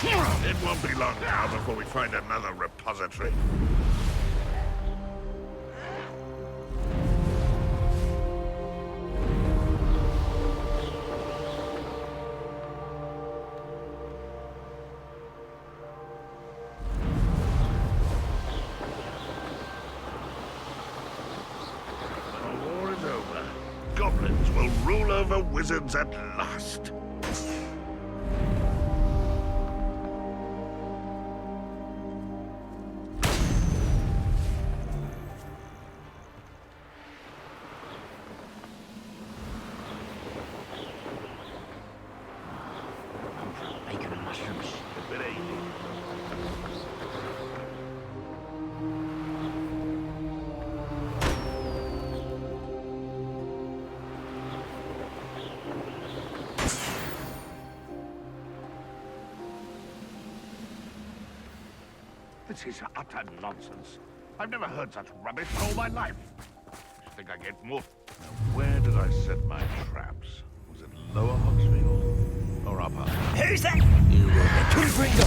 It won't be long now before we find another repository. The war is over. Goblins will rule over wizards at last. Bacon and mushrooms. A bit easy. This is utter nonsense. I've never heard such rubbish in all my life. I think I get more. Now, where did I set my traps? Was it Lower Hogsfield or Upper? Who's that? You will be Confringo.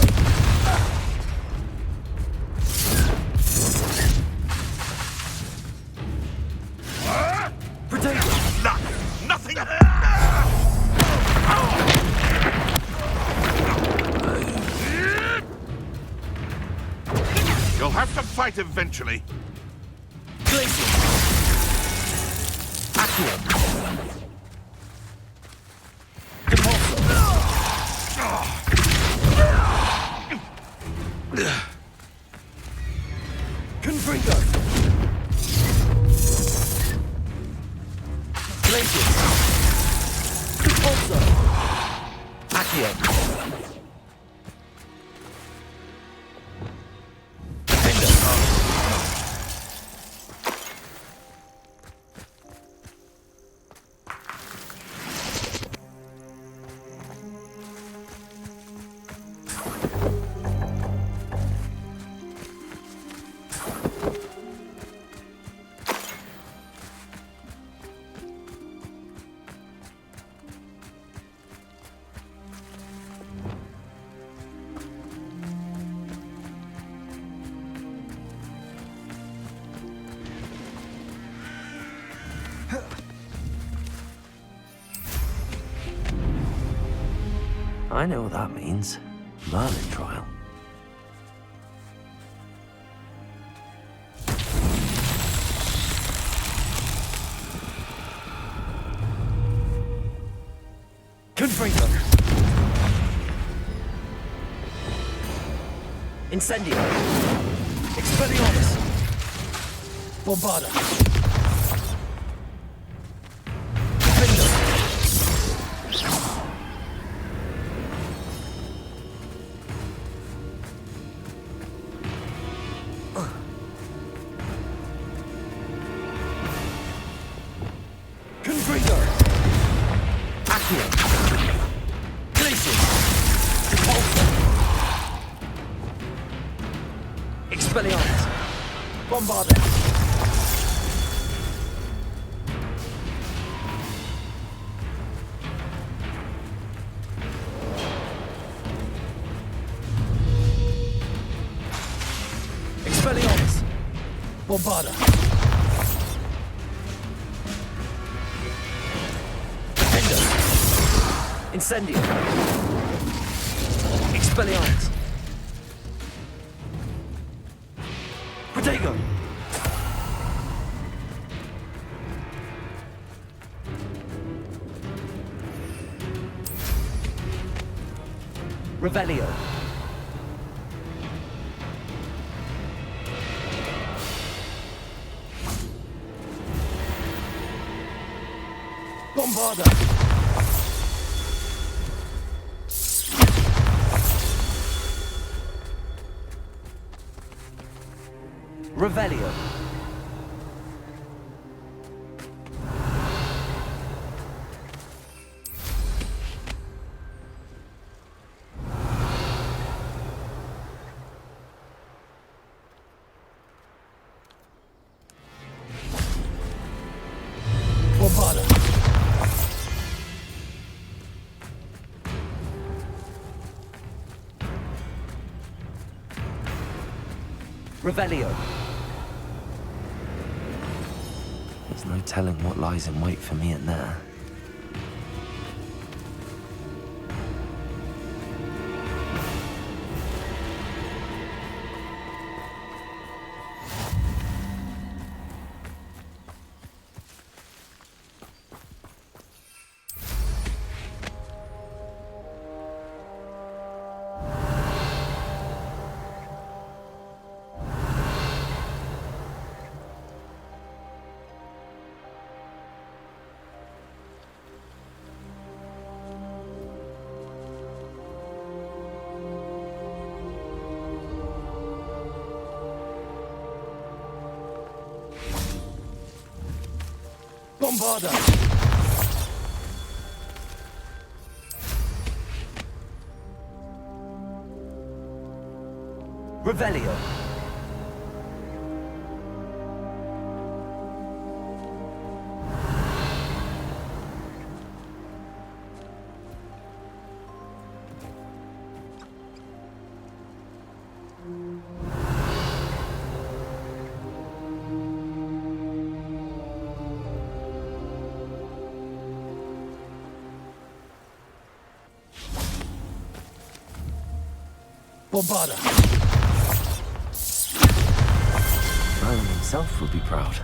Potato. Nothing. You'll have to fight eventually. Glacier. Aqua. Compulsor. Confringo. Glacier. Compulsor. Accio. I know what that means. Merlin trial. Confringo. Incendio. Expelliarmus. Bombarda. Confringo. Confringo. Accio. Glacier. Repulsor. Expelliarmus. Bombarda. Expelliarmus. Bombarda. Defender. Incendio. Expelliarmus. Protego. Revelio. Bombarda. Revelio. Bombarda. Revelio. There's no telling what lies in wait for me in there. Bombarda. Revelio. Bombarda. Merlin himself would be proud.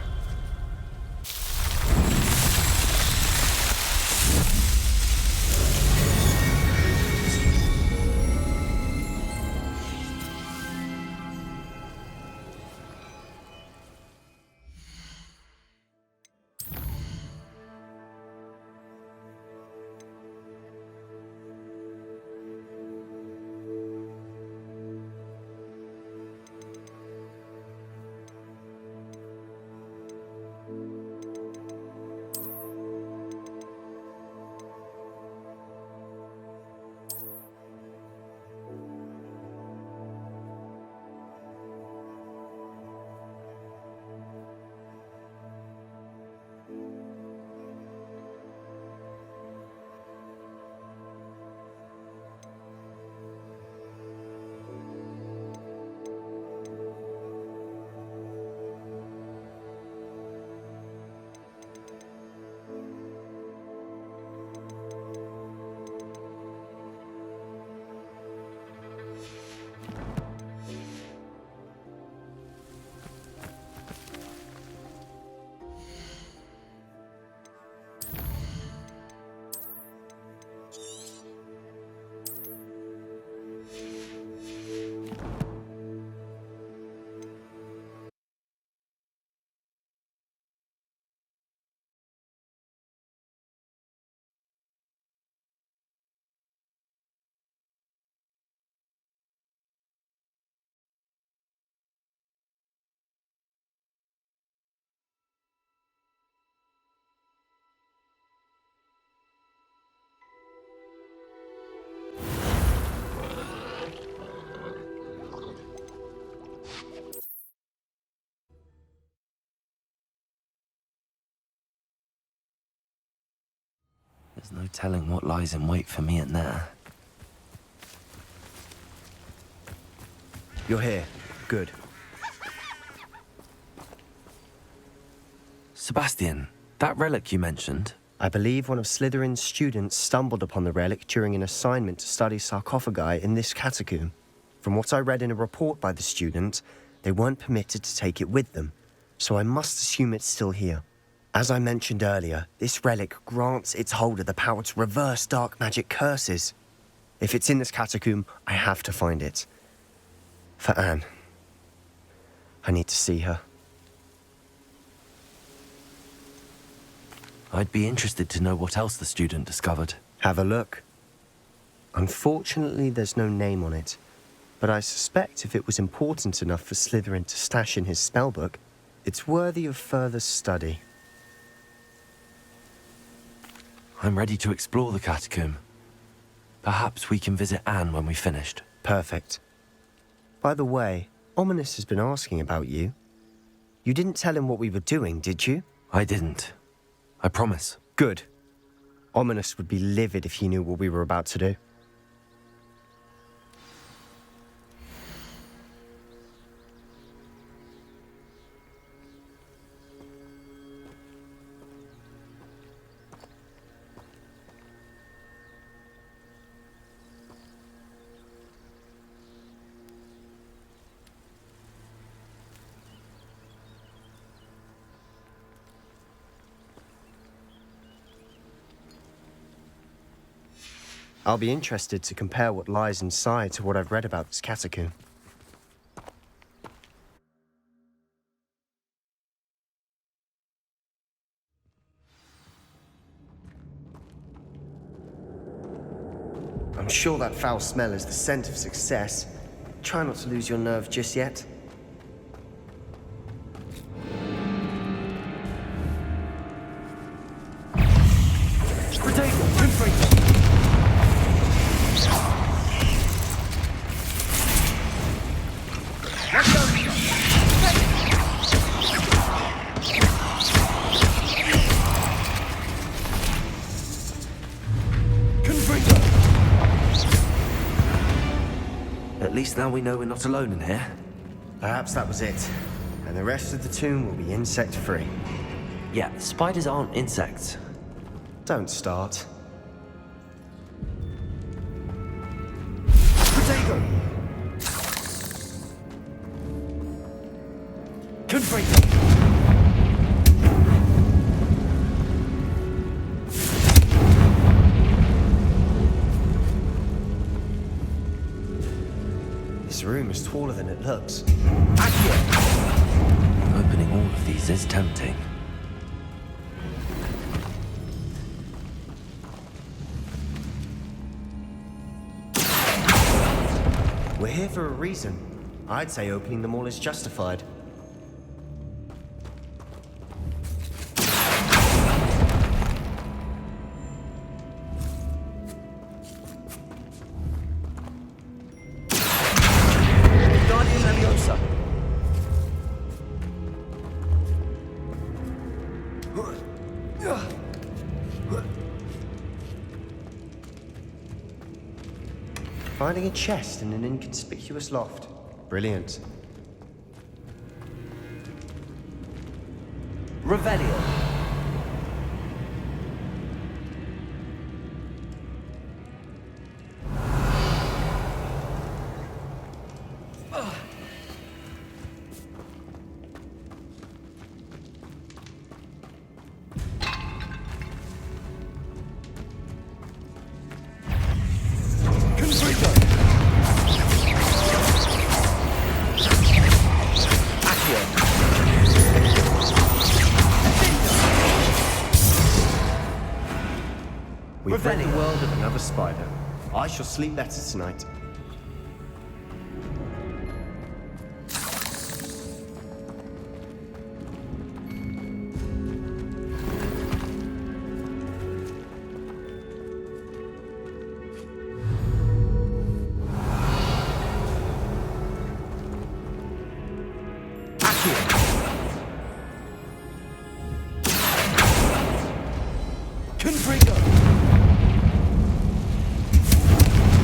There's no telling what lies in wait for me in there. You're here. Good. Sebastian, that relic you mentioned, I believe one of Slytherin's students stumbled upon the relic during an assignment to study sarcophagi in this catacomb. From what I read in a report by the student, they weren't permitted to take it with them, so I must assume it's still here. As I mentioned earlier, this relic grants its holder the power to reverse dark magic curses. If it's in this catacomb, I have to find it. For Anne. I need to see her. I'd be interested to know what else the student discovered. Have a look. Unfortunately, there's no name on it, but I suspect if it was important enough for Slytherin to stash in his spellbook, it's worthy of further study. I'm ready to explore the catacomb. Perhaps we can visit Anne when we've finished. Perfect. By the way, Ominis has been asking about you. You didn't tell him what we were doing, did you? I didn't. I promise. Good. Ominis would be livid if he knew what we were about to do. I'll be interested to compare what lies inside to what I've read about this catacomb. I'm sure that foul smell is the scent of success. Try not to lose your nerve just yet. At least now we know we're not alone in here. Perhaps that was it. And the rest of the tomb will be insect-free. Yeah, spiders aren't insects. Don't start. Protego! Confringo! This room is taller than it looks. Opening all of these is tempting. We're here for a reason. I'd say opening them all is justified. Guardian Leviosa! Finding a chest in an inconspicuous loft. Brilliant. Revelio! We've rid the world of another spider. I shall sleep better tonight. Confringo!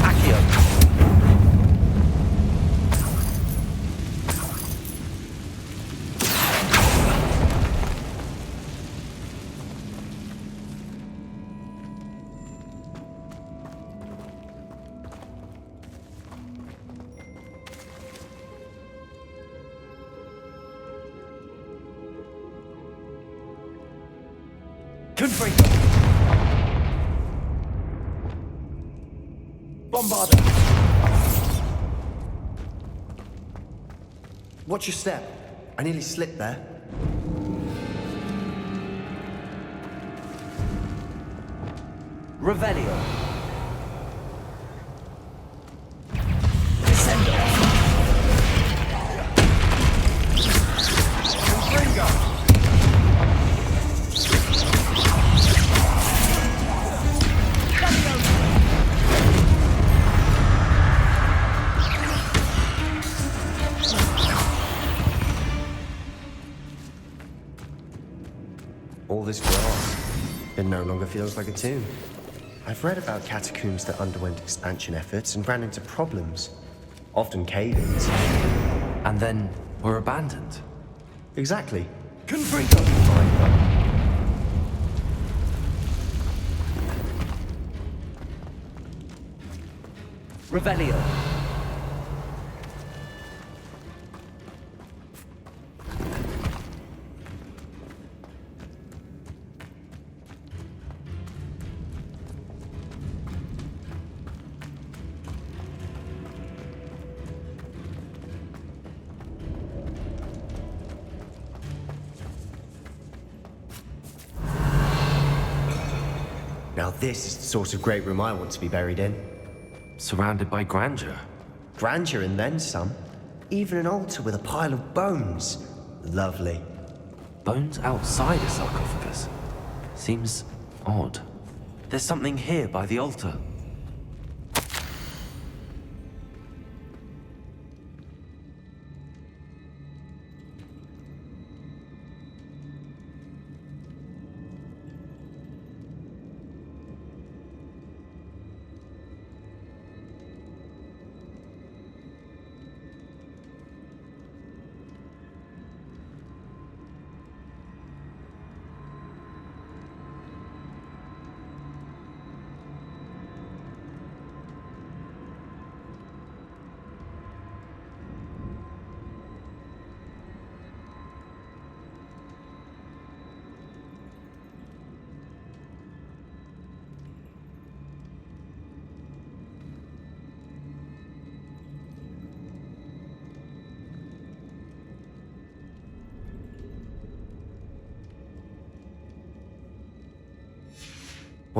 Accio! Confringo! Bombarda! Watch your step. I nearly slipped there. Revelio! Descendo! Confringo! All this grass, it no longer feels like a tomb. I've read about catacombs that underwent expansion efforts and ran into problems, often cave-ins. And then were abandoned. Exactly. Confringo! Revelio! Now this is the sort of great room I want to be buried in. Surrounded by grandeur. Grandeur and then some. Even an altar with a pile of bones. Lovely. Bones outside a sarcophagus. Seems odd. There's something here by the altar.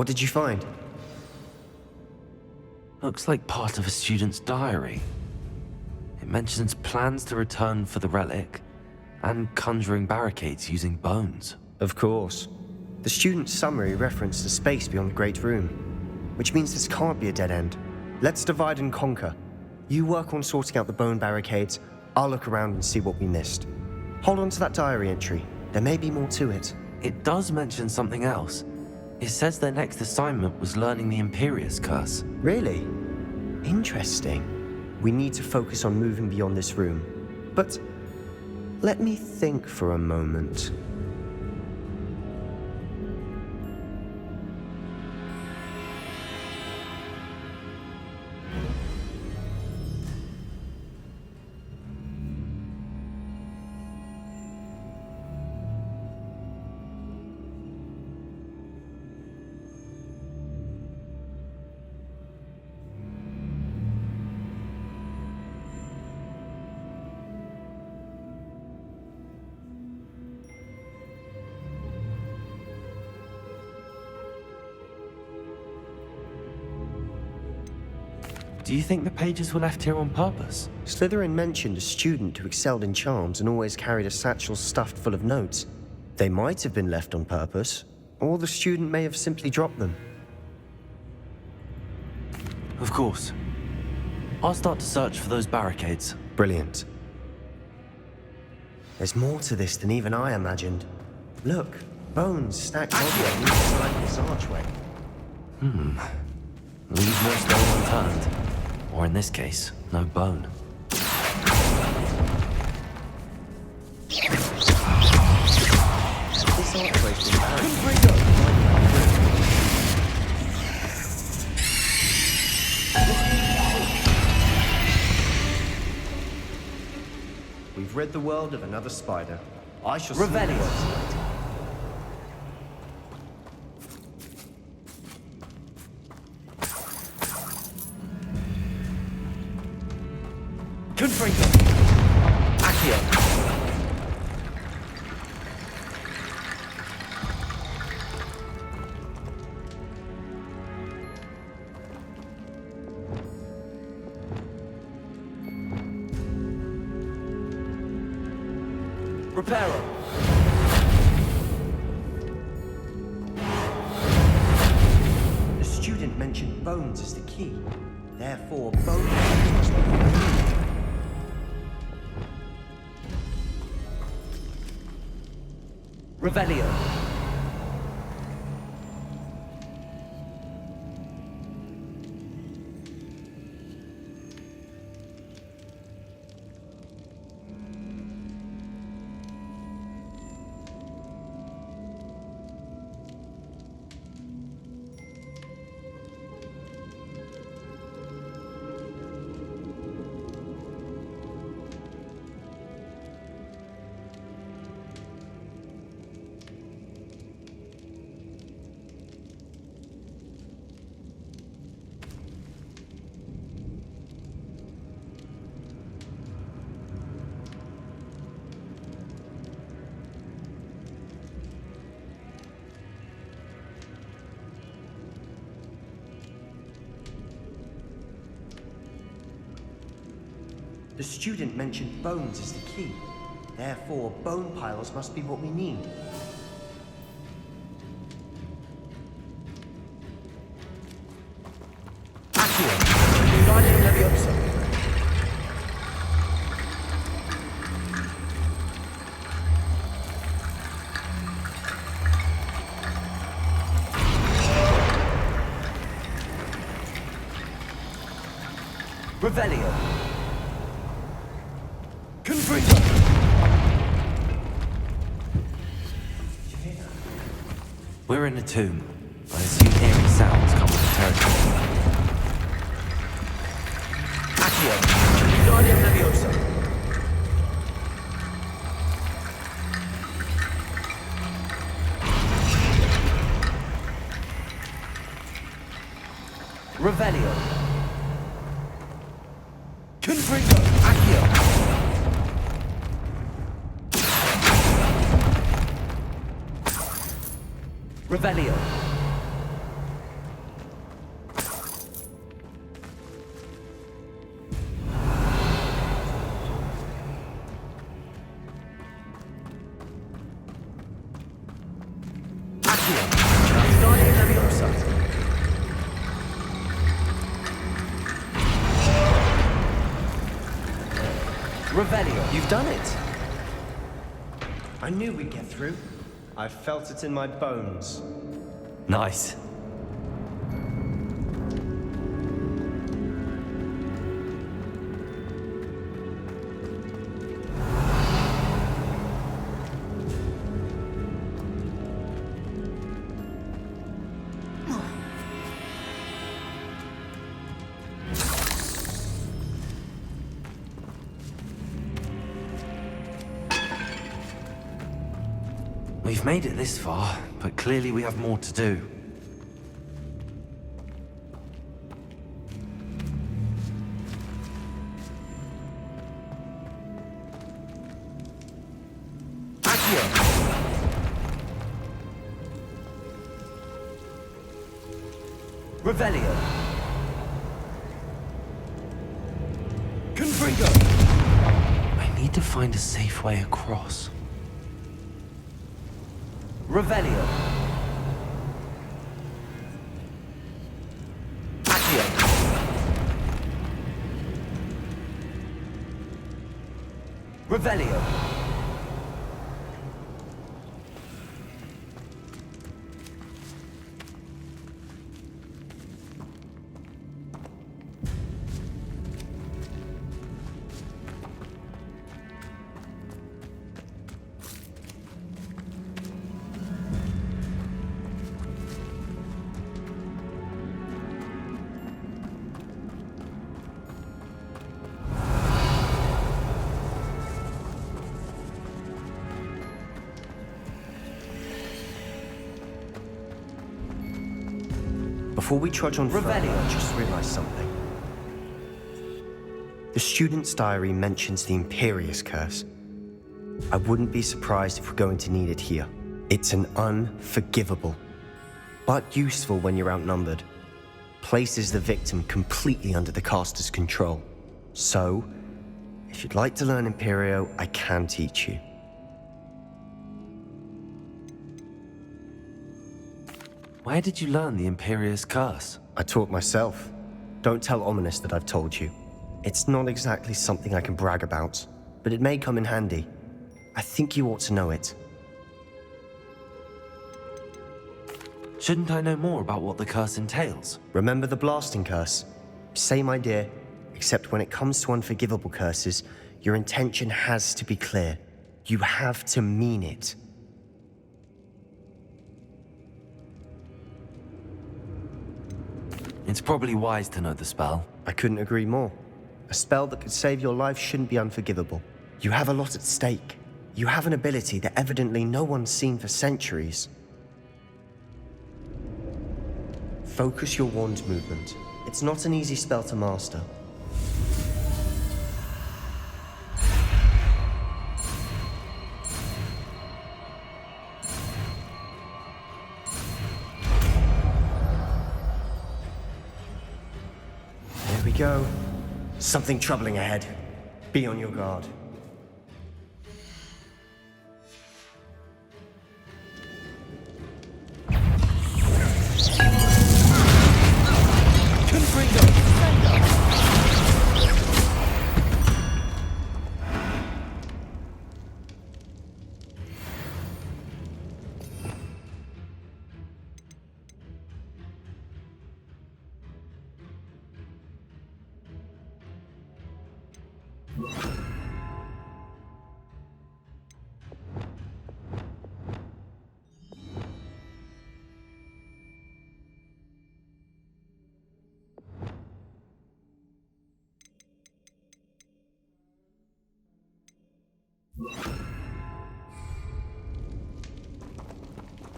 What did you find? Looks like part of a student's diary. It mentions plans to return for the relic and conjuring barricades using bones. Of course. The student's summary referenced a space beyond the Great Room, which means this can't be a dead end. Let's divide and conquer. You work on sorting out the bone barricades, I'll look around and see what we missed. Hold on to that diary entry. There may be more to it. It does mention something else. It says their next assignment was learning the Imperius Curse. Really? Interesting. We need to focus on moving beyond this room. But let me think for a moment. Do you think the pages were left here on purpose? Slytherin mentioned a student who excelled in charms and always carried a satchel stuffed full of notes. They might have been left on purpose, or the student may have simply dropped them. Of course. I'll start to search for those barricades. Brilliant. There's more to this than even I imagined. Look, bones stacked on each side of this archway. Leave no stone unturned. Or in this case, no bone. This archway's been We've rid the world of another spider. I shall see Revelio. what Confringo. Accio. Reparo. The student mentioned bones as the key. Therefore, bones must be removed. Revelio. The student mentioned bones as the key. Therefore, bone piles must be what we need. Accio. Guardian Leviosa. Revelio. Confringo. We're in a tomb. I assume eerie sounds come with the territory. Accio. Guardian Leviosa. Revelio. Confringo. Accio. Revelio. Accio. Guardian Leviosa. Revelio. You've done it! I knew we'd get through. I felt it in my bones. Nice. We've made it this far, but clearly we have more to do. Accio. Revelio. Confringo. I need to find a safe way across. Revelio. Accio. Revelio. Before we trudge on further, Revelio. I just realized something. The student's diary mentions the Imperius Curse. I wouldn't be surprised if we're going to need it here. It's an unforgivable, but useful when you're outnumbered. Places the victim completely under the caster's control. So, if you'd like to learn Imperio, I can teach you. Where did you learn the Imperius Curse? I taught myself. Don't tell Ominous that I've told you. It's not exactly something I can brag about, but it may come in handy. I think you ought to know it. Shouldn't I know more about what the curse entails? Remember the blasting curse? Same idea, except when it comes to unforgivable curses, your intention has to be clear. You have to mean it. It's probably wise to know the spell. I couldn't agree more. A spell that could save your life shouldn't be unforgivable. You have a lot at stake. You have an ability that evidently no one's seen for centuries. Focus your wand movement. It's not an easy spell to master. There we go. Something troubling ahead. Be on your guard.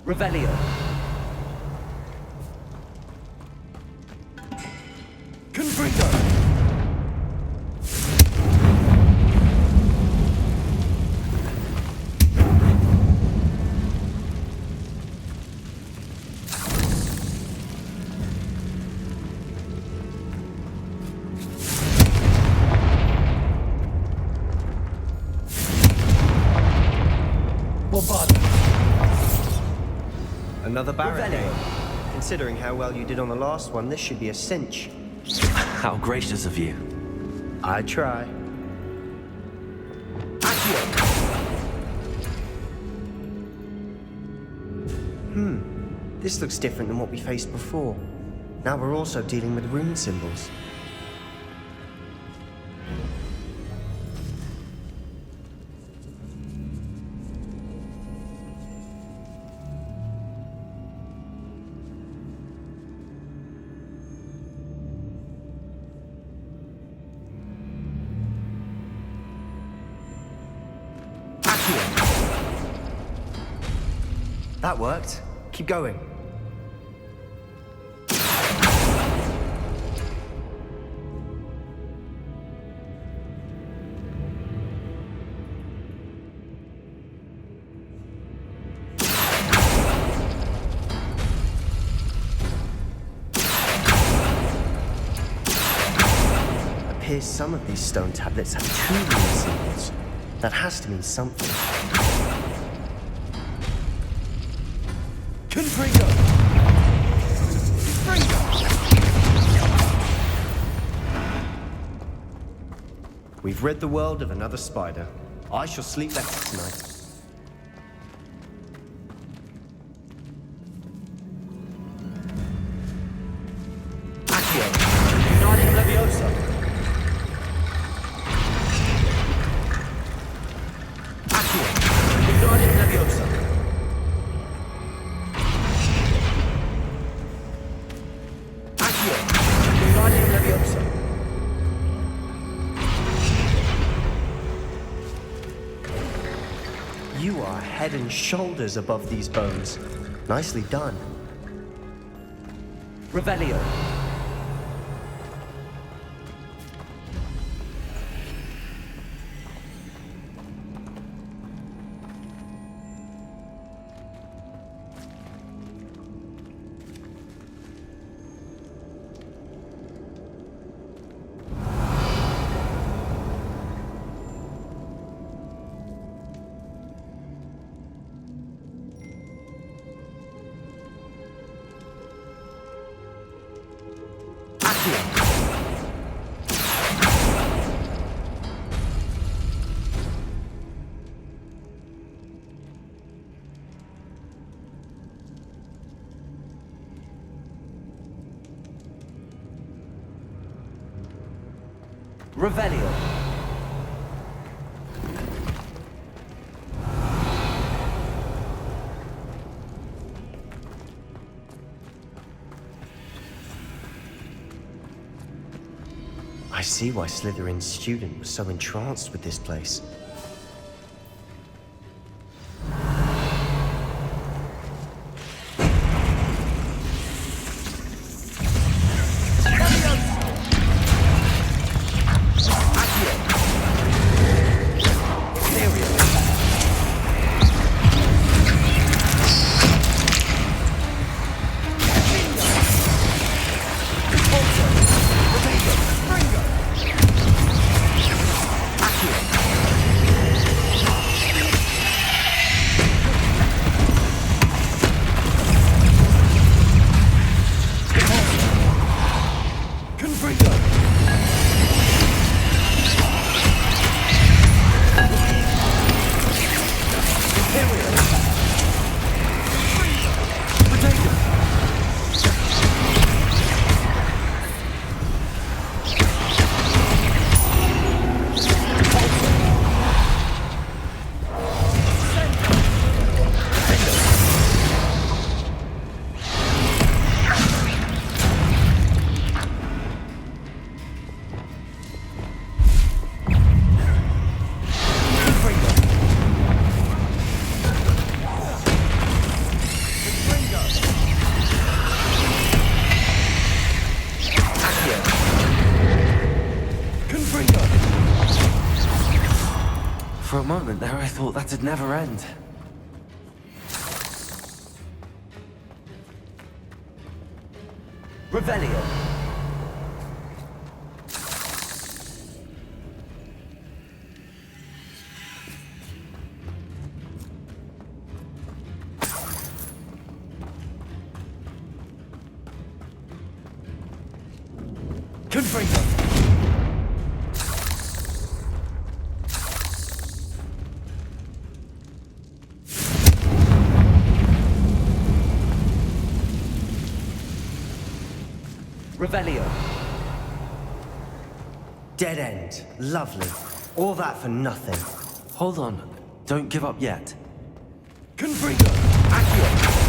Revelio. Confringo. Another barricade. Revelio. Considering how well you did on the last one, this should be a cinch. How gracious of you. I try. Accio. This looks different than what we faced before. Now we're also dealing with rune symbols. That worked. Keep going. Appears some of these stone tablets have two rune symbols. That has to mean something. Confringo. We've rid the world of another spider. I shall sleep better tonight. Accio. Uniting Leviosa. Accio. Uniting Leviosa. Accio. Uniting Leviosa. You are head and shoulders above these bones. Nicely done. Revelio. Revelio. I see why Slytherin's student was so entranced with this place. For a moment there, I thought that'd never end. Revelio. Confringo. Revelio. Dead end. Lovely. All that for nothing. Hold on. Don't give up yet. Confringo. Accio.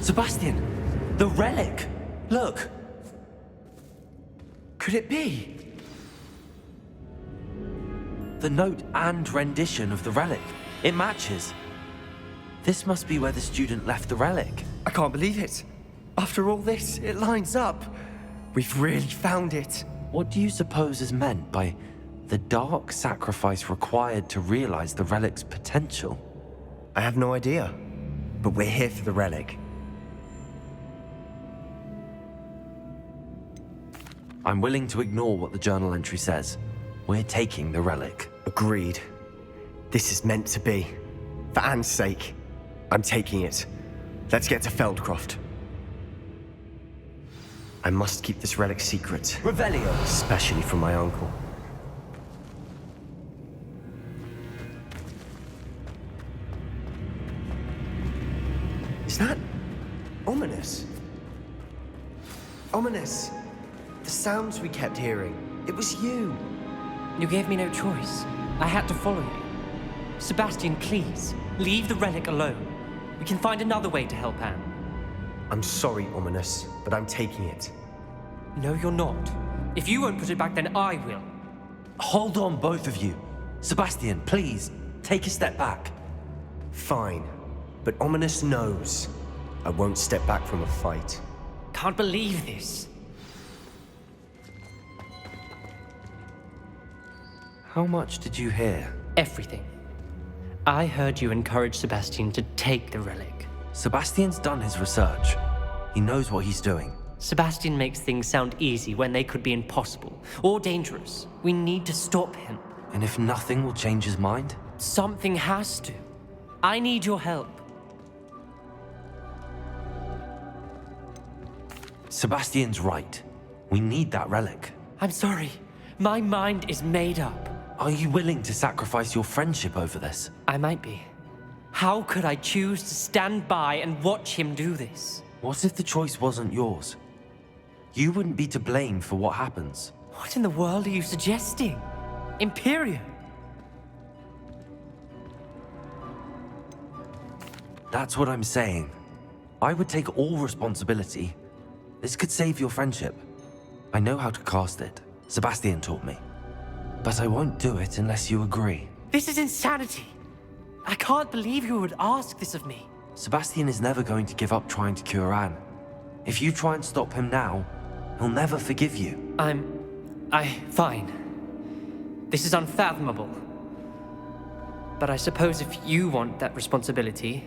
Sebastian! The relic! Look! Could it be? The note and rendition of the relic. It matches. This must be where the student left the relic. I can't believe it. After all this, it lines up. We've really found it. What do you suppose is meant by the dark sacrifice required to realize the relic's potential? I have no idea. But we're here for the relic. I'm willing to ignore what the journal entry says. We're taking the relic. Agreed. This is meant to be. For Anne's sake, I'm taking it. Let's get to Feldcroft. I must keep this relic secret. Revelio! Especially from my uncle. Is that ominous? Ominous! The sounds we kept hearing. It was you. You gave me no choice. I had to follow you. Sebastian, please, leave the relic alone. We can find another way to help Anne. I'm sorry, Ominous, but I'm taking it. No, you're not. If you won't put it back, then I will. Hold on, both of you. Sebastian, please, take a step back. Fine, but Ominous knows I won't step back from a fight. Can't believe this. How much did you hear? Everything. I heard you encourage Sebastian to take the relic. Sebastian's done his research. He knows what he's doing. Sebastian makes things sound easy when they could be impossible or dangerous. We need to stop him. And if nothing will change his mind? Something has to. I need your help. Sebastian's right. We need that relic. I'm sorry. My mind is made up. Are you willing to sacrifice your friendship over this? I might be. How could I choose to stand by and watch him do this? What if the choice wasn't yours? You wouldn't be to blame for what happens. What in the world are you suggesting? Imperium? That's what I'm saying. I would take all responsibility. This could save your friendship. I know how to cast it. Sebastian taught me. But I won't do it unless you agree. This is insanity. I can't believe you would ask this of me. Sebastian is never going to give up trying to cure Anne. If you try and stop him now, he'll never forgive you. Fine. This is unfathomable. But I suppose if you want that responsibility,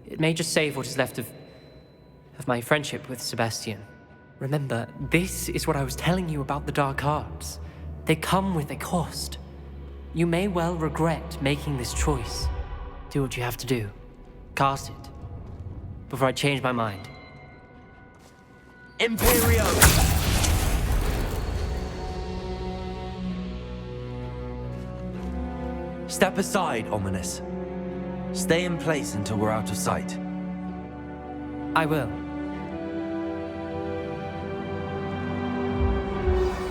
it may just save what is left of my friendship with Sebastian. Remember, this is what I was telling you about the Dark Arts. They come with a cost. You may well regret making this choice. Do what you have to do. Cast it. Before I change my mind. Imperio! Step aside, Ominous. Stay in place until we're out of sight. I will.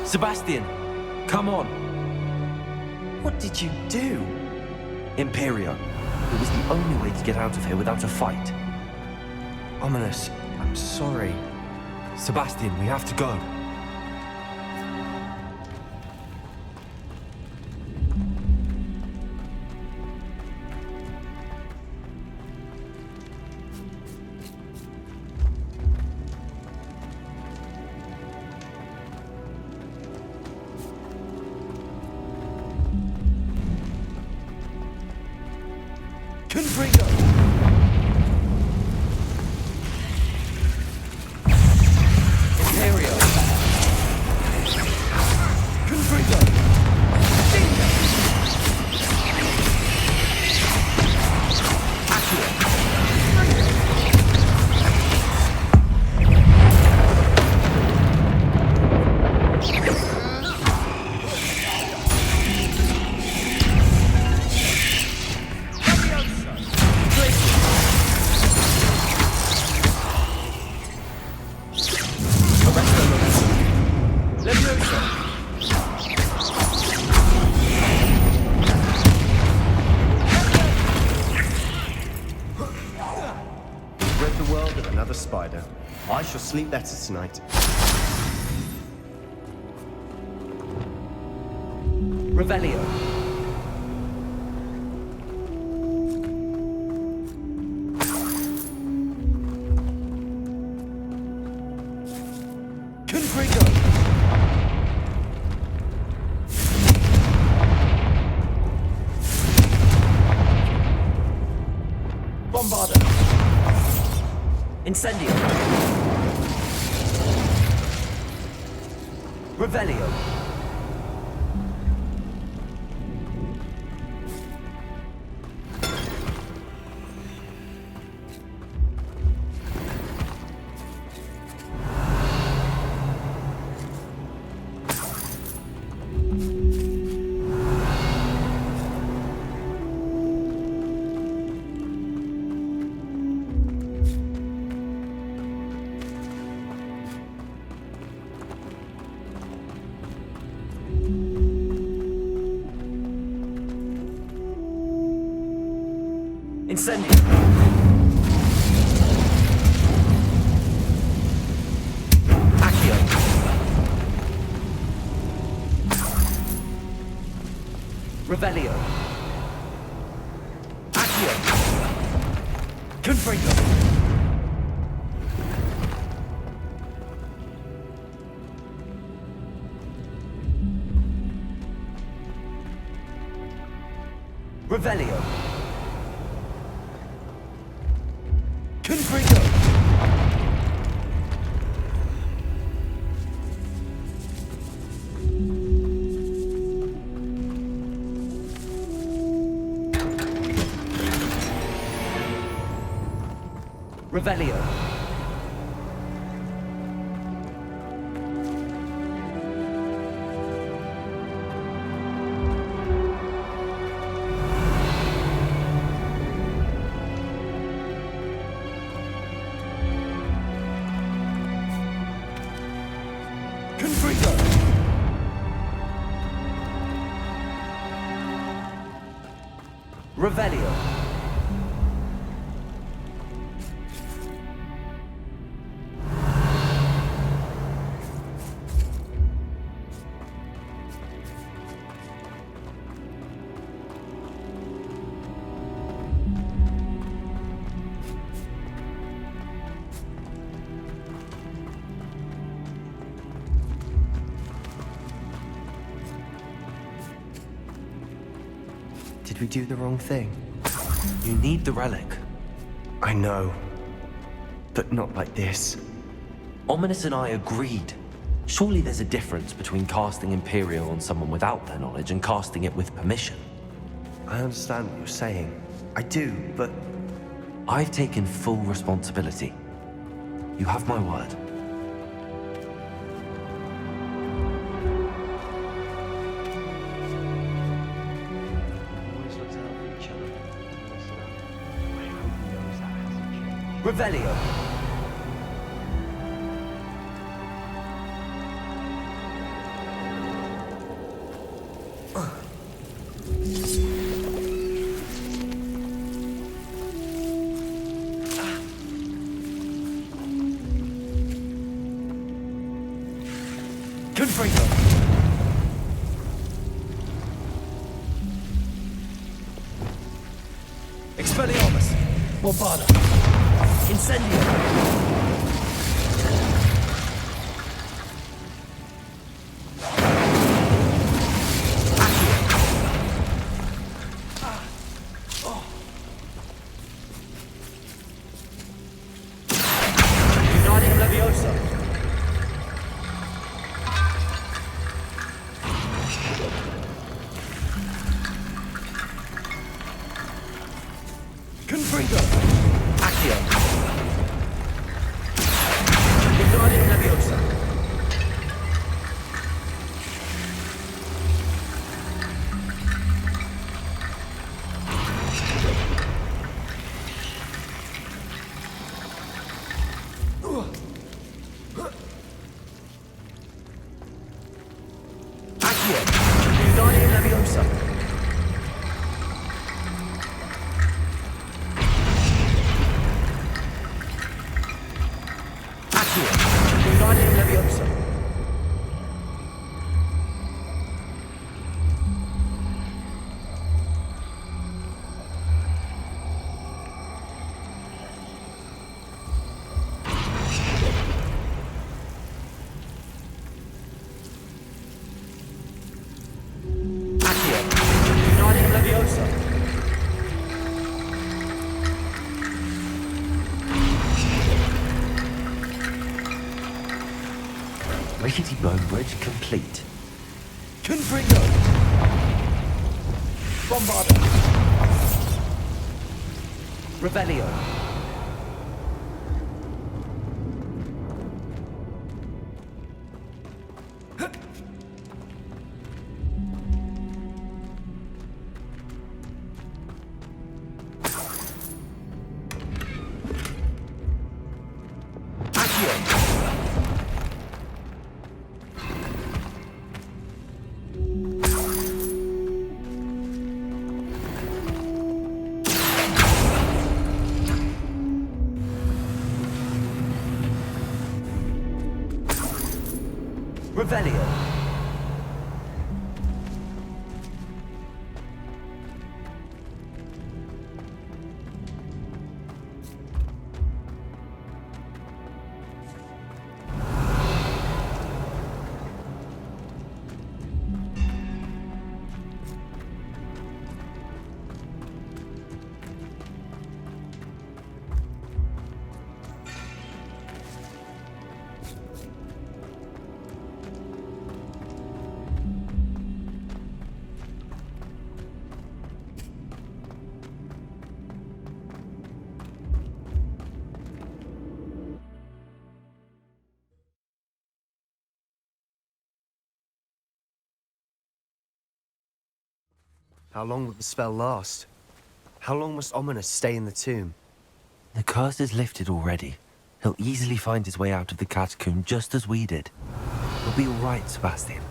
Sebastian, come on. What did you do? Imperio. It was the only way to get out of here without a fight. Ominous, I'm sorry. Sebastian, we have to go. Confringo! Imperio! Confringo! Rid the world of another spy. sleep better tonight. Revelio. Confringo. Bombarda. Incendio. Revelio. Incendio. Accio. Revelio. Accio. Confringo. Revelio. Confringo. Revelio. Confringo. Revelio. Did we do the wrong thing? You need the relic. I know. But not like this. Ominous and I agreed. Surely there's a difference between casting Imperial on someone without their knowledge and casting it with permission. I understand what you're saying. I do, but I've taken full responsibility. You have my word. Revelio. Confringo. Expelliarmus. Bombarda. Incendio. Uniting Leviosa. Confringo. Accio. Uniting Leviosa. Accio. Uniting Leviosa. Accio. Rickety Bone Bridge complete. Confringo. Bombarda. Revelio. Revelio. How long will the spell last? How long must Ominous stay in the tomb? The curse is lifted already. He'll easily find his way out of the catacomb just as we did. We'll be all right, Sebastian.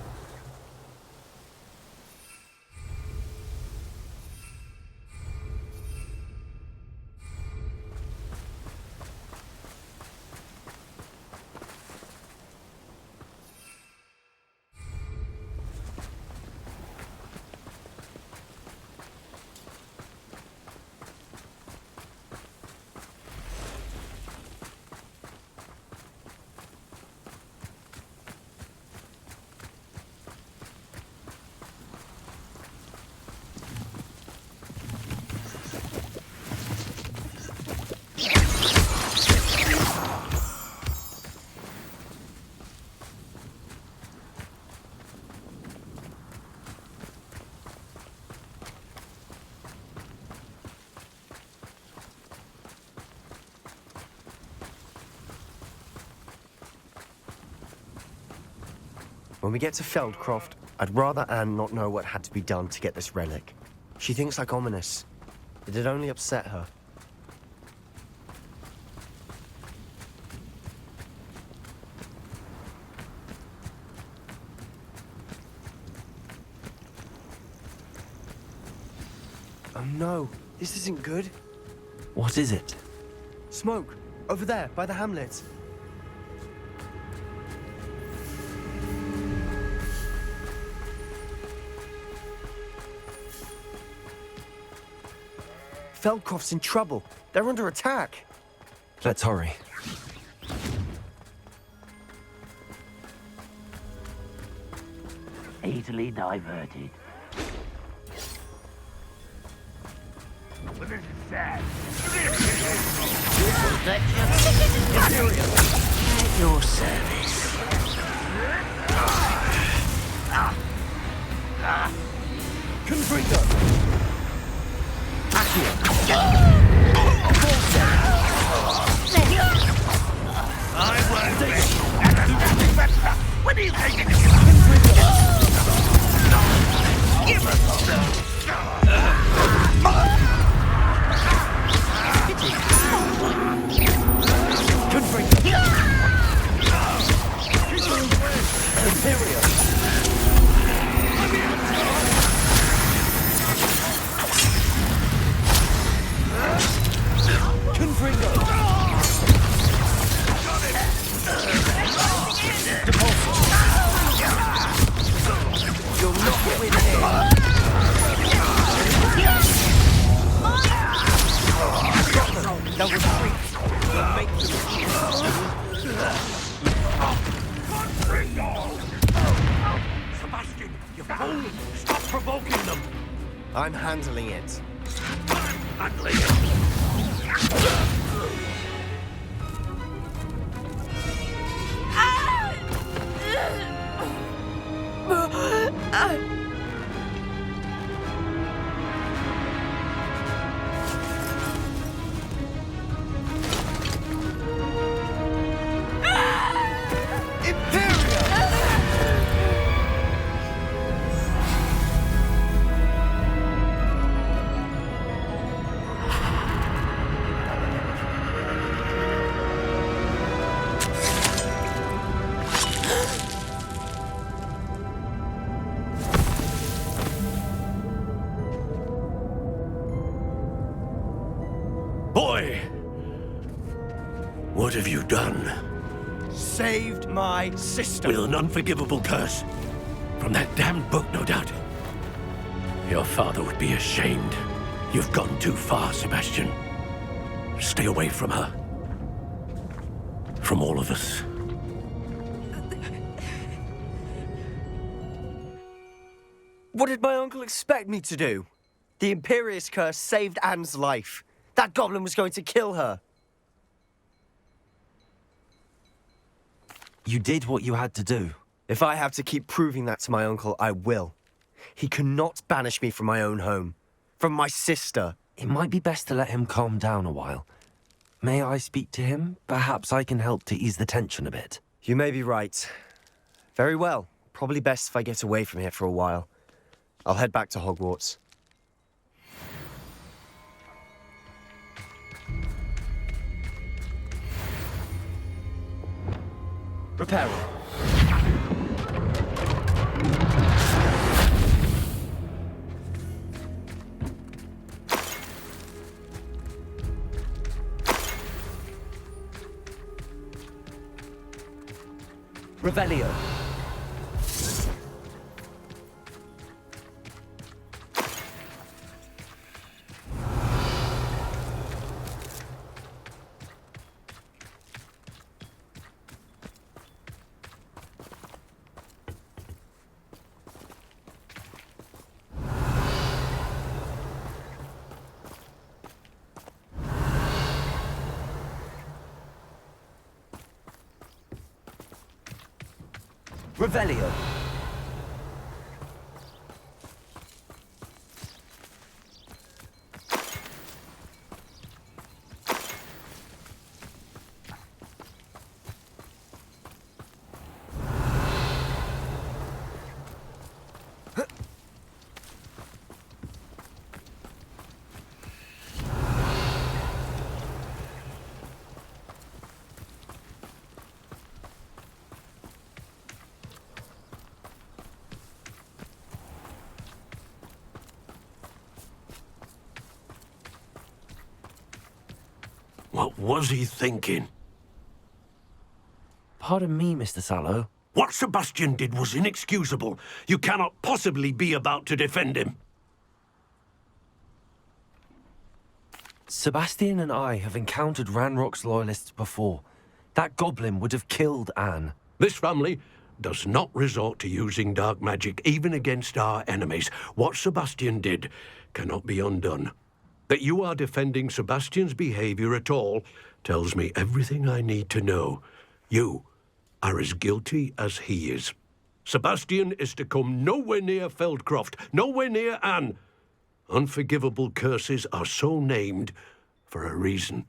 When we get to Feldcroft, I'd rather Anne not know what had to be done to get this relic. She thinks like Ominous. It'd only upset her. Oh no, this isn't good. What is it? Smoke! Over there, by the hamlet. Feldcroft's in trouble. They're under attack. Let's hurry. Easily diverted. Well, this is sad. At your service. Confringo. Accio. I won't be. And there's nothing better. When are you taking it? Give us Confringo. Imperio. Confringo. Depulso. You'll not win here. That was great. We'll make Sebastian, you fool! Stop provoking them! I'm handling it. Handling it! Boy! What have you done? Saved my sister. With an unforgivable curse. From that damned book, no doubt. Your father would be ashamed. You've gone too far, Sebastian. Stay away from her. From all of us. What did my uncle expect me to do? The Imperius curse saved Anne's life. That goblin was going to kill her. You did what you had to do. If I have to keep proving that to my uncle, I will. He cannot banish me from my own home. From my sister. It might be best to let him calm down a while. May I speak to him? Perhaps I can help to ease the tension a bit. You may be right. Very well. Probably best if I get away from here for a while. I'll head back to Hogwarts. Prepare. Revelio. Revelio. What was he thinking? Pardon me, Mr. Sallow. What Sebastian did was inexcusable. You cannot possibly be about to defend him. Sebastian and I have encountered Ranrock's loyalists before. That goblin would have killed Anne. This family does not resort to using dark magic even against our enemies. What Sebastian did cannot be undone. That you are defending Sebastian's behavior at all tells me everything I need to know. You are as guilty as he is. Sebastian is to come nowhere near Feldcroft, nowhere near Anne. Unforgivable curses are so named for a reason.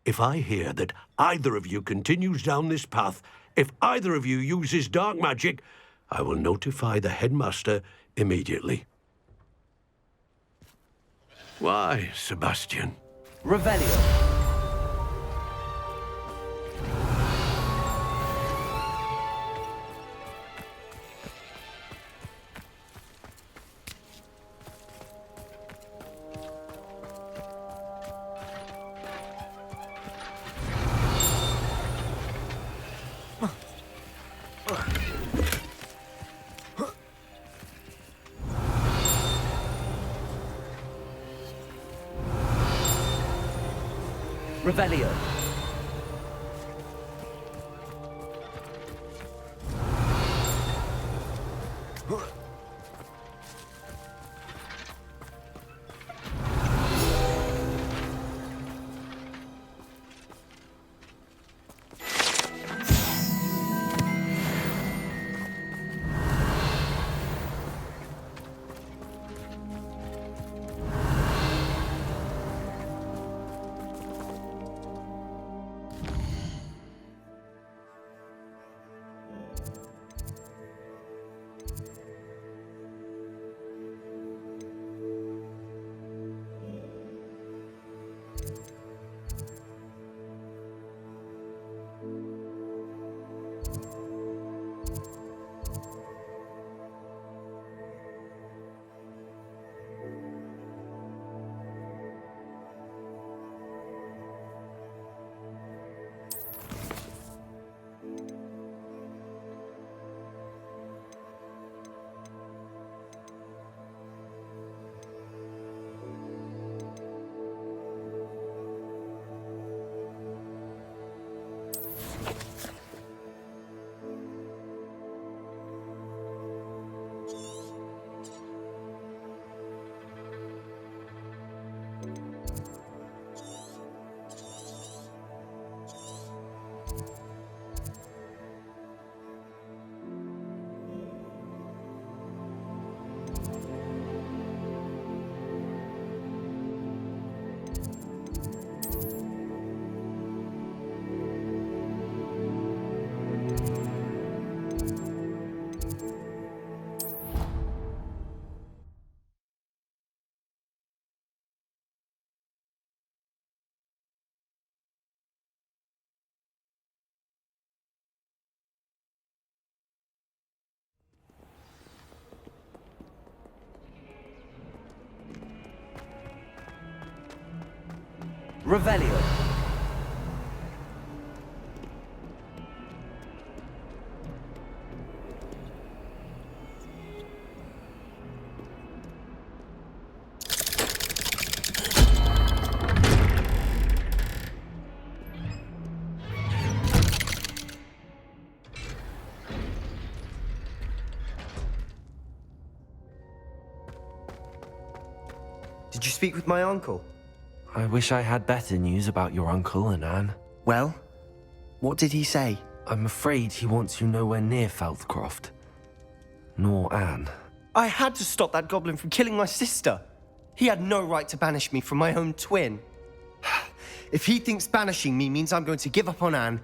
If I hear that either of you continues down this path, if either of you uses dark magic, I will notify the headmaster immediately. Why, Sebastian? Revelio. Revelio. Revelio. Did you speak with my uncle? I wish I had better news about your uncle and Anne. Well, what did he say? I'm afraid he wants you nowhere near Feldcroft. Nor Anne. I had to stop that goblin from killing my sister. He had no right to banish me from my own twin. If he thinks banishing me means I'm going to give up on Anne,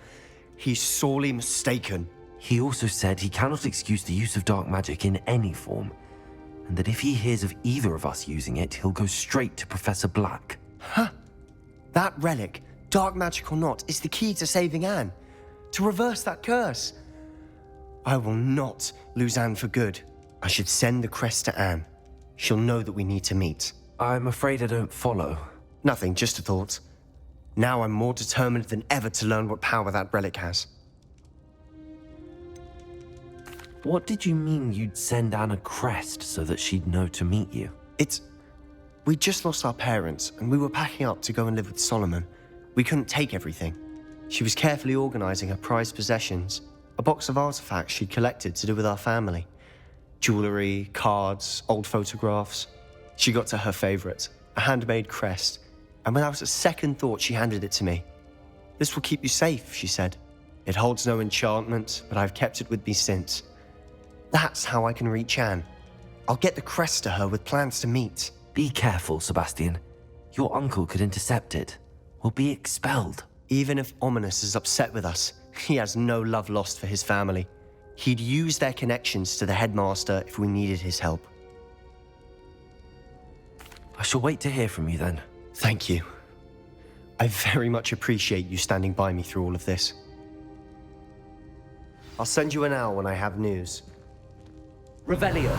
he's sorely mistaken. He also said he cannot excuse the use of dark magic in any form, and that if he hears of either of us using it, he'll go straight to Professor Black. That relic, dark magic or not, is the key to saving Anne. To reverse that curse. I will not lose Anne for good. I should send the crest to Anne. She'll know that we need to meet. I'm afraid I don't follow. Nothing, just a thought. Now I'm more determined than ever to learn what power that relic has. What did you mean you'd send Anne a crest so that she'd know to meet you? We just lost our parents, and we were packing up to go and live with Solomon. We couldn't take everything. She was carefully organizing her prized possessions, a box of artifacts she'd collected to do with our family. Jewelry, cards, old photographs. She got to her favorite, a handmade crest, and without a second thought, she handed it to me. "This will keep you safe," she said. "It holds no enchantment, but I've kept it with me since. That's how I can reach Anne. I'll get the crest to her with plans to meet." Be careful, Sebastian. Your uncle could intercept it. We'll be expelled. Even if Ominous is upset with us, he has no love lost for his family. He'd use their connections to the headmaster if we needed his help. I shall wait to hear from you then. Thank you. I very much appreciate you standing by me through all of this. I'll send you an owl when I have news. Revelio.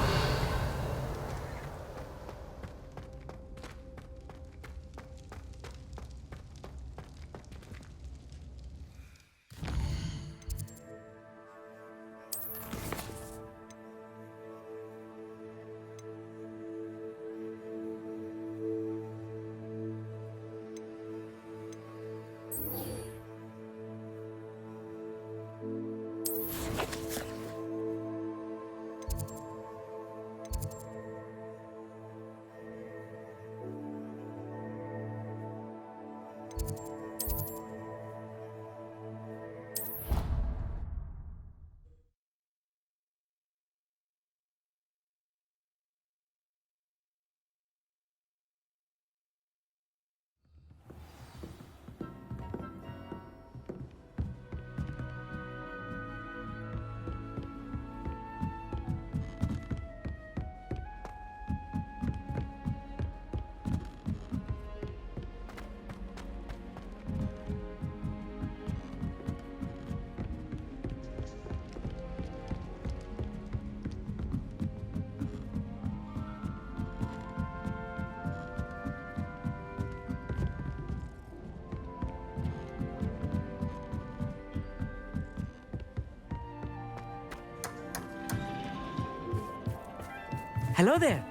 Hello there.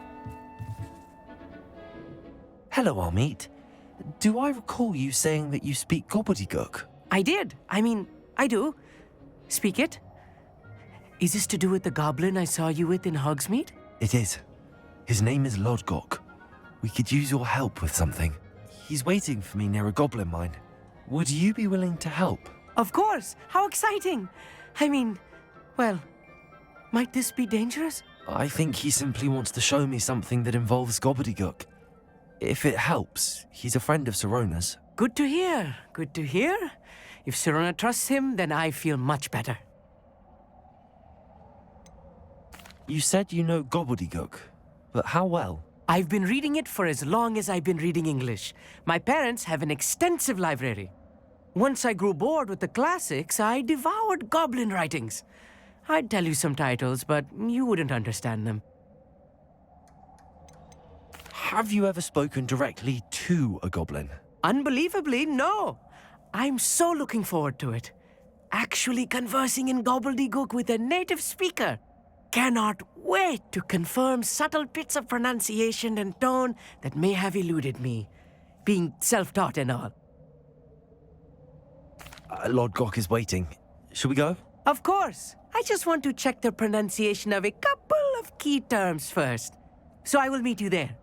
Hello, Amit. Do I recall you saying that you speak gobbledygook? I did. I do. Speak it. Is this to do with the goblin I saw you with in Hogsmeade? It is. His name is Lodgok. We could use your help with something. He's waiting for me near a goblin mine. Would you be willing to help? Of course. How exciting. Well, might this be dangerous? I think he simply wants to show me something that involves gobbledygook. If it helps, he's a friend of Sirona's. Good to hear. Good to hear. If Sirona trusts him, then I feel much better. You said you know gobbledygook, but how well? I've been reading it for as long as I've been reading English. My parents have an extensive library. Once I grew bored with the classics, I devoured goblin writings. I'd tell you some titles, but you wouldn't understand them. Have you ever spoken directly to a goblin? Unbelievably, no. I'm so looking forward to it. Actually conversing in gobbledygook with a native speaker. Cannot wait to confirm subtle bits of pronunciation and tone that may have eluded me, being self-taught and all. Lord Gok is waiting. Shall we go? Of course. I just want to check the pronunciation of a couple of key terms first. So I will meet you there.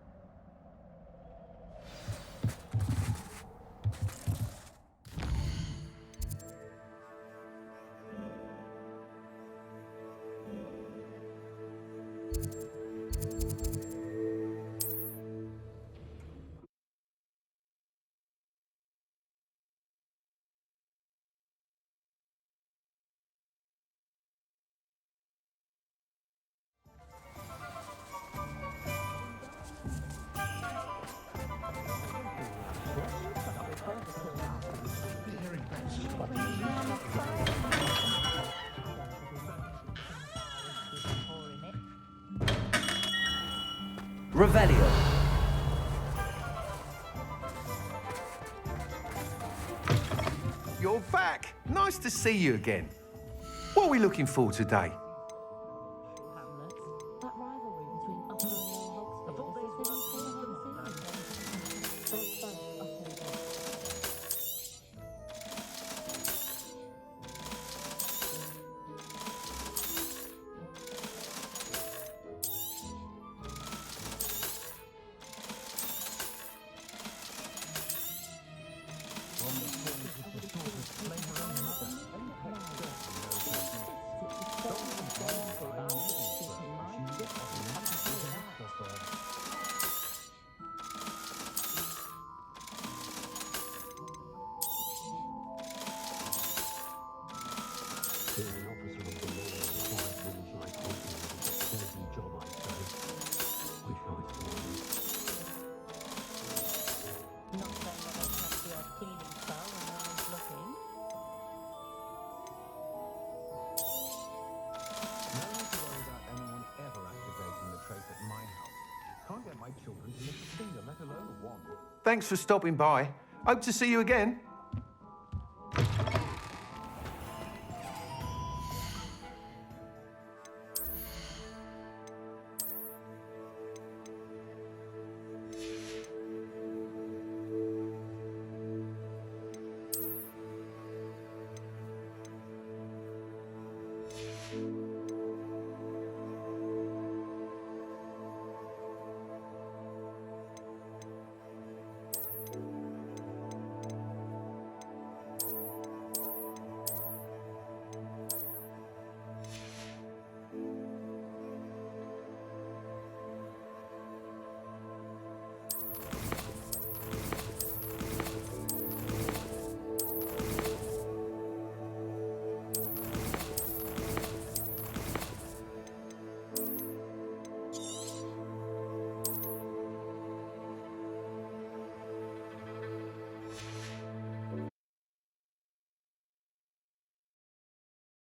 Revelio. You're back. Nice to see you again. What are we looking for today? That rivalry between Upper and Lower Thanks for stopping by. Hope to see you again.